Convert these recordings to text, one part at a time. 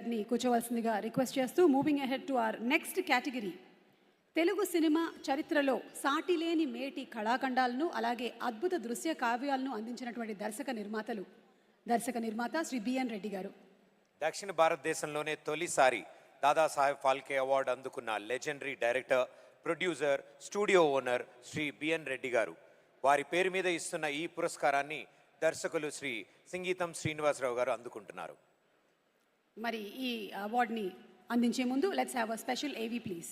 గారిని కూర్చోవలసిందిగా రిక్వెస్ట్ చేస్తూ moving ahead to our next category. Telugu cinema చరిత్రలో సాటిలేని మేటి కళాఖండాలను అలాగే అద్భుత దృశ్య కావ్యాలను అందించినటువంటి దర్శక నిర్మాత శ్రీ బిఎన్ రెడ్డి గారు. దక్షిణ భారతదేశంలోనే తొలిసారి దాదాసాహెబ్ ఫాల్కే అవార్డు అందుకున్న legendary director, producer, studio owner Shri B N Reddy గారు. వారి పేరు మీద ఇస్తున్న ఈ పురస్కారాన్ని దర్శకులు శ్రీ సింగీతం శ్రీనివాసరావు గారు అందుకుంటున్నారు. మరి ఈ అవార్డుని అందించే ముందు లెట్స్ హ్యావ్ అ స్పెషల్ ఏవీ ప్లీజ్.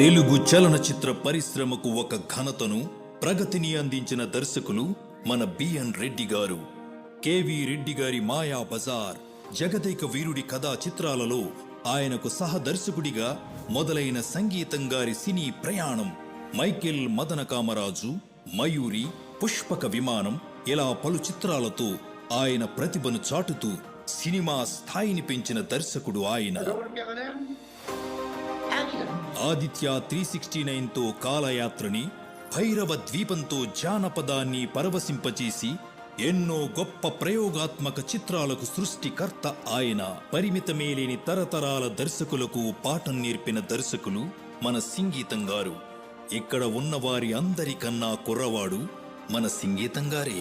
తెలుగు చలనచిత్ర పరిశ్రమకు ఒక ఘనతను, ప్రగతిని అందించిన దర్శకులు మన బిఎన్ రెడ్డి గారు. కేవి రెడ్డి గారి మాయా బజార్, జగదేక వీరుడి కథా చిత్రాలలో ఆయనకు సహదర్శకుడిగా మొదలైన సంగీతం గారి సినీ ప్రయాణం, మైకేల్ మదన కామరాజు, మయూరి, పుష్పక విమానం ఇలా పలు చిత్రాలతో ఆయన ప్రతిభను చాటుతూ సినిమా స్థాయిని పెంచిన దర్శకుడు ఆయన. ఆదిత్య 369తో కాలయాత్రని, భైరవ ద్వీపంతో జానపదాన్ని పరవశింపచేసి ఎన్నో గొప్ప ప్రయోగాత్మక చిత్రాలకు సృష్టికర్త ఆయన. పరిమితమే లేని తరతరాల దర్శకులకు పాఠం నేర్పిన దర్శకులు మన సింగీతం గారు. ఇక్కడ ఉన్నవారి అందరికన్నా కుర్రవాడు మన సింగీతం గారే.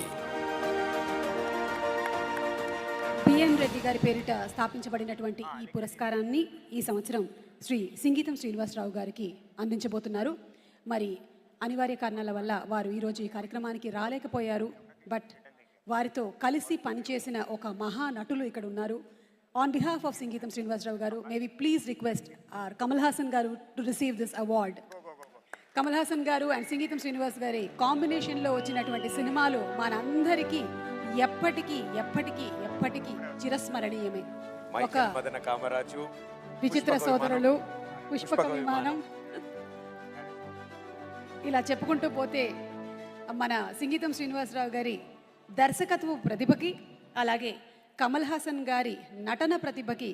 బిఎన్ రెడ్డి గారి పేరిట స్థాపించబడినటువంటి ఈ పురస్కారాన్ని ఈ సంవత్సరం శ్రీ సింగీతం శ్రీనివాసరావు గారికి అందించబోతున్నారు. మరి అనివార్య కారణాల వల్ల వారు ఈరోజు ఈ కార్యక్రమానికి రాలేకపోయారు. బట్ వారితో కలిసి పనిచేసిన ఒక మహానటులు ఇక్కడ ఉన్నారు. On behalf of Singeetam Srinivasarao garu, may we please request our Kamal Haasan garu to receive this award. Kamal Haasan garu and Singeetam Srinivas గారి కాంబినేషన్లో వచ్చినటువంటి సినిమాలు మనందరికీ ఎప్పటికీ ఎప్పటికీ ఎప్పటికీ చిరస్మరణీయమే. ఒక విచిత్ర సోదరులు, పుష్పక విమానం, ఇలా చెప్పుకుంటూ పోతే మన సింగీతం శ్రీనివాసరావు గారి దర్శకత్వ ప్రతిభకి అలాగే కమల్ హాసన్ గారి నటన ప్రతిభకి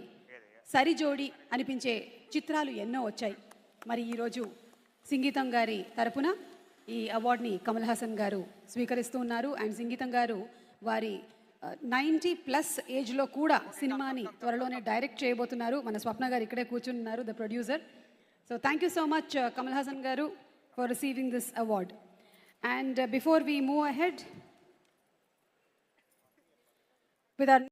సరిజోడి అనిపించే చిత్రాలు ఎన్నో వచ్చాయి. మరి ఈరోజు సింగీతం గారి తరపున ఈ అవార్డుని కమల్ హాసన్ గారు స్వీకరిస్తూ ఉన్నారు. అండ్ సింగీతం గారు వారి 90+ ఏజ్లో కూడా సినిమాని త్వరలోనే డైరెక్ట్ చేయబోతున్నారు. మన స్వప్న గారు ఇక్కడే కూర్చున్నారు, the producer. So thank you so much Kamal Haasan garu for receiving this award. And before we move ahead with our